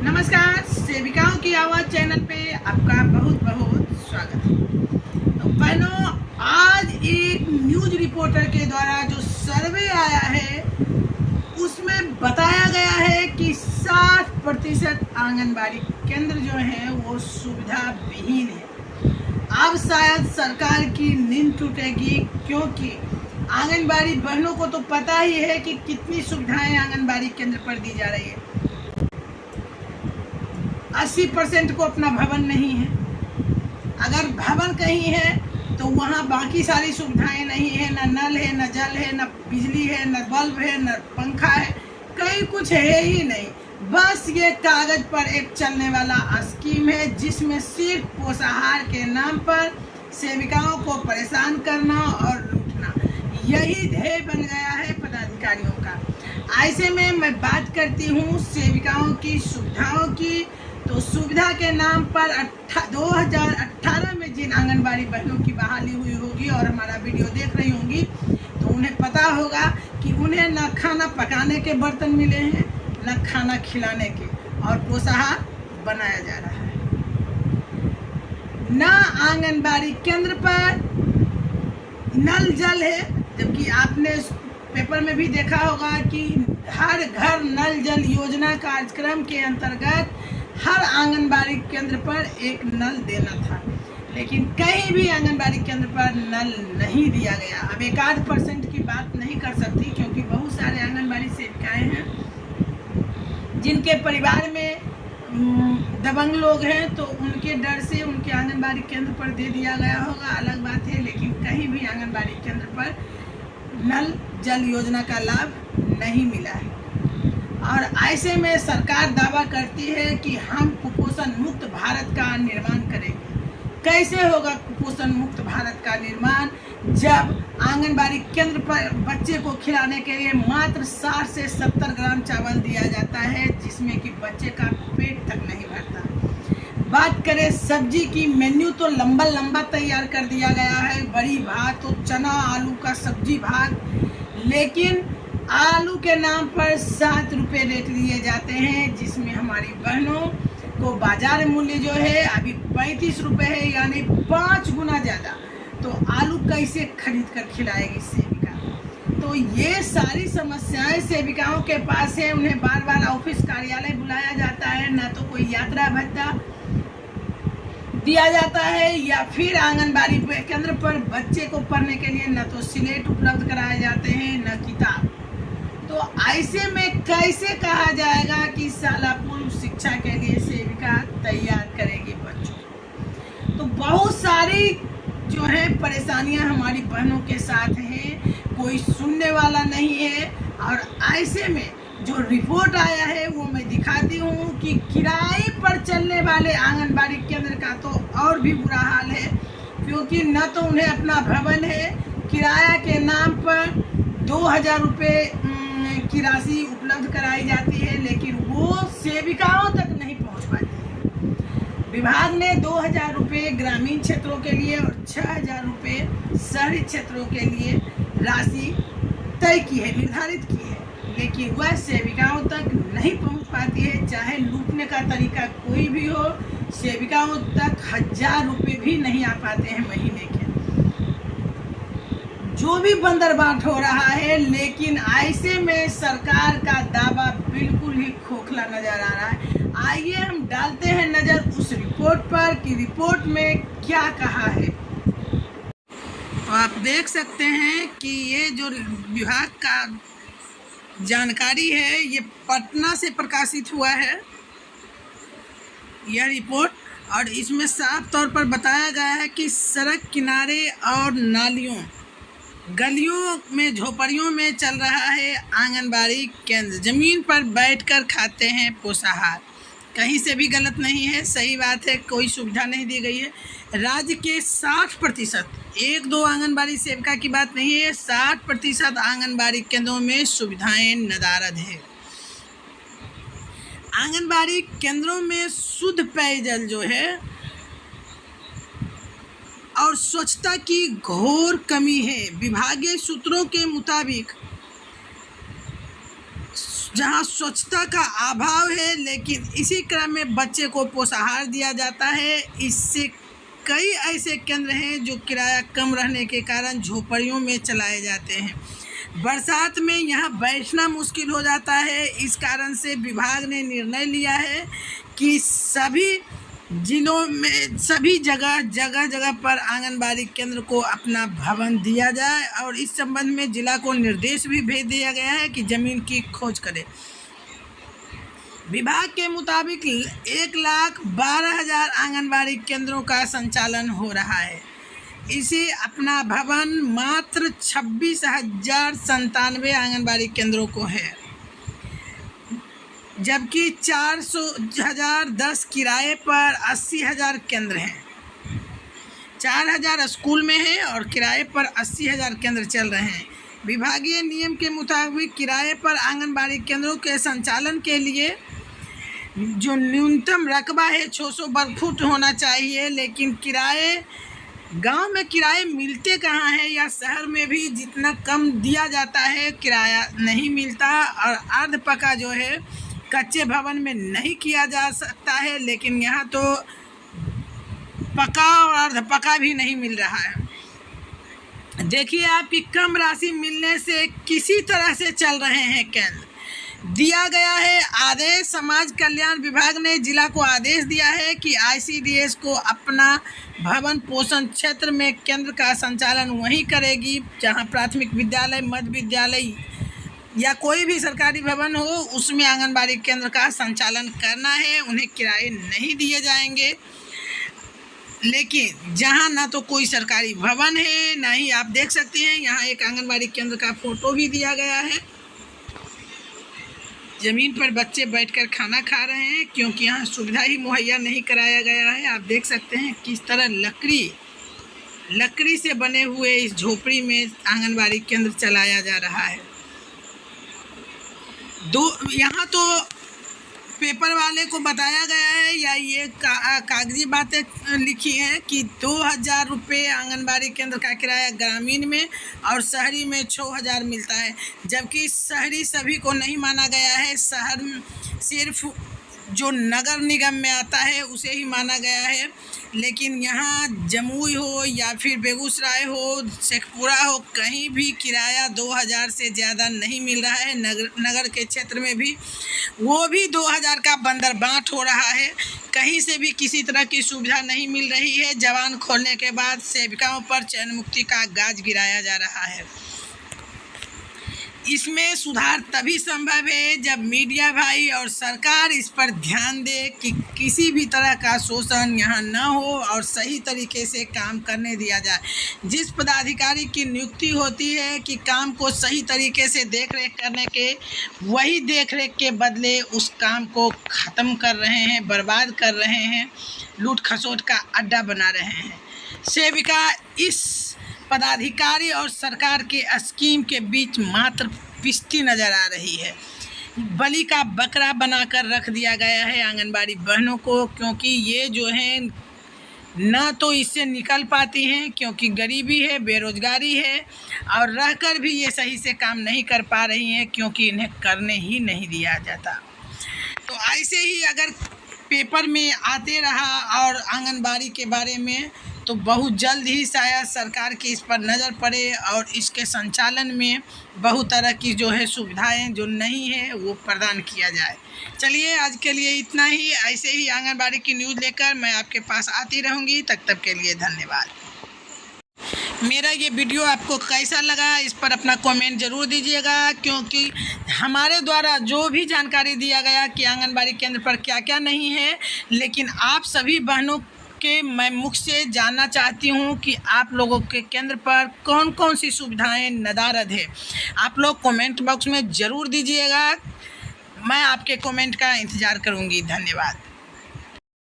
नमस्कार, सेविकाओं की आवाज़ चैनल पे आपका बहुत बहुत स्वागत है। तो बहनों, आज एक न्यूज रिपोर्टर के द्वारा जो सर्वे आया है उसमें बताया गया है कि 60% आंगनबाड़ी केंद्र जो है वो सुविधा विहीन है। अब शायद सरकार की नींद टूटेगी, क्योंकि आंगनबाड़ी बहनों को तो पता ही है कि कितनी सुविधाएं आंगनबाड़ी केंद्र पर दी जा रही है। 80% को अपना भवन नहीं है। अगर भवन कहीं है तो वहाँ बाकी सारी सुविधाएं नहीं है, न नल है, न जल है, न बिजली है, न बल्ब है, न पंखा है, कहीं कुछ है ही नहीं। बस ये कागज पर एक चलने वाला स्कीम है जिसमें सिर्फ पोषाहार के नाम पर सेविकाओं को परेशान करना और लूटना, यही ध्येय बन गया है पदाधिकारियों का। ऐसे में मैं बात करती हूँ सेविकाओं की सुविधाओं की। तो सुविधा के नाम पर 2018 में जिन आंगनबाड़ी बहनों की बहाली हुई होगी और हमारा वीडियो देख रही होंगी तो उन्हें पता होगा कि उन्हें न खाना पकाने के बर्तन मिले हैं, न खाना खिलाने के, और पोषाहार बनाया जा रहा है। न आंगनबाड़ी केंद्र पर नल जल है, जबकि आपने पेपर में भी देखा होगा कि हर घर नल जल योजना कार्यक्रम के अंतर्गत हर आंगनबाड़ी केंद्र पर एक नल देना था, लेकिन कहीं भी आंगनबाड़ी केंद्र पर नल नहीं दिया गया। अब 1-8% की बात नहीं कर सकती, क्योंकि बहुत सारे आंगनबाड़ी सेविकाएं हैं जिनके परिवार में दबंग लोग हैं, तो उनके डर से उनके आंगनबाड़ी केंद्र पर दे दिया गया होगा, अलग बात है। लेकिन कहीं भी आंगनबाड़ी केंद्र पर नल जल योजना का लाभ नहीं मिला है। और ऐसे में सरकार दावा करती है कि हम कुपोषण मुक्त भारत का निर्माण करेंगे। कैसे होगा कुपोषण मुक्त भारत का निर्माण, जब आंगनबाड़ी केंद्र पर बच्चे को खिलाने के लिए मात्र 60 से 70 ग्राम चावल दिया जाता है, जिसमें कि बच्चे का पेट तक नहीं भरता। बात करें सब्जी की, मेन्यू तो लंबा लंबा तैयार कर दिया गया है, बड़ी भात तो चना आलू का सब्जी भात, लेकिन आलू के नाम पर 7 रुपये रेट लिए जाते हैं, जिसमें हमारी बहनों को बाजार मूल्य जो है अभी 35 रुपये है, यानी 5 गुना ज़्यादा। तो आलू कैसे खरीद कर खिलाएगी सेविका? तो ये सारी समस्याएं सेविकाओं के पास है। उन्हें बार बार ऑफिस कार्यालय बुलाया जाता है, ना तो कोई यात्रा भत्ता दिया जाता है, या फिर आंगनबाड़ी केंद्र पर बच्चे को पढ़ने के लिए न तो स्लेट उपलब्ध कराए जाते हैं, न किताब। तो ऐसे में कैसे कहा जाएगा कि शाला पूर्व शिक्षा के लिए सेविका तैयार करेगी बच्चों? तो बहुत सारी जो है परेशानियां हमारी बहनों के साथ हैं, कोई सुनने वाला नहीं है। और ऐसे में जो रिपोर्ट आया है वो मैं दिखाती हूँ कि किराए पर चलने वाले आंगनबाड़ी केंद्र का तो और भी बुरा हाल है, क्योंकि न तो उन्हें अपना भवन है, किराया के नाम पर 2000 रुपये की राशि उपलब्ध कराई जाती है, लेकिन वो सेविकाओं तक नहीं पहुंच पाती है। विभाग ने 2000 रुपये ग्रामीण क्षेत्रों के लिए और 6000 रुपये शहरी क्षेत्रों के लिए राशि तय की है, निर्धारित की है, लेकिन वह सेविकाओं तक नहीं पहुंच पाती है। चाहे लूटने का तरीका कोई भी हो, सेविकाओं तक 1000 रुपये भी नहीं आ पाते हैं महीने के। जो भी बंदरबाट हो रहा है, लेकिन ऐसे में सरकार का दावा बिल्कुल ही खोखला नजर आ रहा है। आइए हम डालते हैं नजर उस रिपोर्ट पर कि रिपोर्ट में क्या कहा है। तो आप देख सकते हैं कि ये जो विभाग का जानकारी है, ये पटना से प्रकाशित हुआ है यह रिपोर्ट, और इसमें साफ तौर पर बताया गया है कि सड़क किनारे और नालियों गलियों में झोपड़ियों में चल रहा है आंगनबाड़ी केंद्र। ज़मीन पर बैठकर खाते हैं पोषाहार। कहीं से भी गलत नहीं है, सही बात है, कोई सुविधा नहीं दी गई है। राज्य के 60%, 1-2 आंगनबाड़ी सेविका की बात नहीं है, 60% आंगनबाड़ी केंद्रों में सुविधाएं नदारद है। आंगनबाड़ी केंद्रों में शुद्ध पेयजल जो है और स्वच्छता की घोर कमी है। विभागीय सूत्रों के मुताबिक जहां स्वच्छता का अभाव है, लेकिन इसी क्रम में बच्चे को पोषाहार दिया जाता है। इससे कई ऐसे केंद्र हैं जो किराया कम रहने के कारण झोपड़ियों में चलाए जाते हैं। बरसात में यहाँ बैठना मुश्किल हो जाता है। इस कारण से विभाग ने निर्णय लिया है कि सभी जिलों में सभी जगह पर आंगनबाड़ी केंद्र को अपना भवन दिया जाए, और इस संबंध में जिला को निर्देश भी भेज दिया गया है कि ज़मीन की खोज करें। विभाग के मुताबिक 1,12,000 आंगनबाड़ी केंद्रों का संचालन हो रहा है। इसे अपना भवन मात्र 26,097 आंगनबाड़ी केंद्रों को है, जबकि 400,010 किराए पर 80,000 केंद्र हैं। 4,000 स्कूल में है और किराए पर 80,000 केंद्र चल रहे हैं। विभागीय नियम के मुताबिक किराए पर आंगनबाड़ी केंद्रों के संचालन के लिए जो न्यूनतम रकबा है 600 वर्ग फुट होना चाहिए, लेकिन गांव में किराए मिलते कहाँ हैं, या शहर में भी जितना कम दिया जाता है किराया नहीं मिलता, और अर्ध पका जो है कच्चे भवन में नहीं किया जा सकता है, लेकिन यहाँ तो पका और अर्ध पका भी नहीं मिल रहा है। देखिए आपकी कम राशि मिलने से किसी तरह से चल रहे हैं केंद्र। दिया गया है आदेश, समाज कल्याण विभाग ने जिला को आदेश दिया है कि ICDS को अपना भवन पोषण क्षेत्र में केंद्र का संचालन वहीं करेगी जहां प्राथमिक विद्यालय, मध्य विद्यालय या कोई भी सरकारी भवन हो, उसमें आंगनबाड़ी केंद्र का संचालन करना है। उन्हें किराए नहीं दिए जाएंगे। लेकिन जहां ना तो कोई सरकारी भवन है, ना ही आप देख सकते हैं यहाँ एक आंगनबाड़ी केंद्र का फोटो भी दिया गया है। ज़मीन पर बच्चे बैठकर खाना खा रहे हैं, क्योंकि यहाँ सुविधा ही मुहैया नहीं कराया गया है। आप देख सकते हैं किस तरह लकड़ी से बने हुए इस झोपड़ी में आंगनबाड़ी केंद्र चलाया जा रहा है। यहाँ तो पेपर वाले को बताया गया है, या ये कागजी बातें लिखी हैं कि 2,000 रुपये आंगनबाड़ी केंद्र का किराया ग्रामीण में और शहरी में 6,000 मिलता है, जबकि शहरी सभी को नहीं माना गया है। शहर सिर्फ जो नगर निगम में आता है उसे ही माना गया है। लेकिन यहाँ जमुई हो या फिर बेगूसराय हो, शेखपुरा हो, कहीं भी किराया 2,000 से ज़्यादा नहीं मिल रहा है। नगर के क्षेत्र में भी वो भी 2,000 का बंदरबाट हो रहा है। कहीं से भी किसी तरह की सुविधा नहीं मिल रही है। जवान खोलने के बाद सेविकाओं पर चयन मुक्ति का गाज गिराया जा रहा है। इसमें सुधार तभी संभव है जब मीडिया भाई और सरकार इस पर ध्यान दे कि किसी भी तरह का शोषण यहाँ न हो और सही तरीके से काम करने दिया जाए। जिस पदाधिकारी की नियुक्ति होती है कि काम को सही तरीके से देखरेख करने के, वही देखरेख के बदले उस काम को ख़त्म कर रहे हैं, बर्बाद कर रहे हैं, लूट खसोट का अड्डा बना रहे हैं। सेविका इस पदाधिकारी और सरकार के स्कीम के बीच मात्र पिसती नज़र आ रही है। बलि का बकरा बनाकर रख दिया गया है आंगनबाड़ी बहनों को, क्योंकि ये जो है ना तो इससे निकल पाती हैं, क्योंकि गरीबी है, बेरोजगारी है, और रहकर भी ये सही से काम नहीं कर पा रही हैं, क्योंकि इन्हें करने ही नहीं दिया जाता। तो ऐसे ही अगर पेपर में आते रहा और आंगनबाड़ी के बारे में, तो बहुत जल्द ही शायद सरकार की इस पर नज़र पड़े और इसके संचालन में बहुत तरह की जो है सुविधाएं जो नहीं है वो प्रदान किया जाए। चलिए आज के लिए इतना ही। ऐसे ही आंगनबाड़ी की न्यूज़ लेकर मैं आपके पास आती रहूँगी। तब के लिए धन्यवाद। मेरा ये वीडियो आपको कैसा लगा, इस पर अपना कमेंट ज़रूर दीजिएगा, क्योंकि हमारे द्वारा जो भी जानकारी दिया गया कि आंगनबाड़ी केंद्र पर क्या क्या नहीं है, लेकिन आप सभी बहनों के मैं मुख से जानना चाहती हूँ कि आप लोगों के केंद्र पर कौन कौन सी सुविधाएं नदारद है। आप लोग कमेंट बॉक्स में ज़रूर दीजिएगा। मैं आपके कमेंट का इंतज़ार करूँगी। धन्यवाद।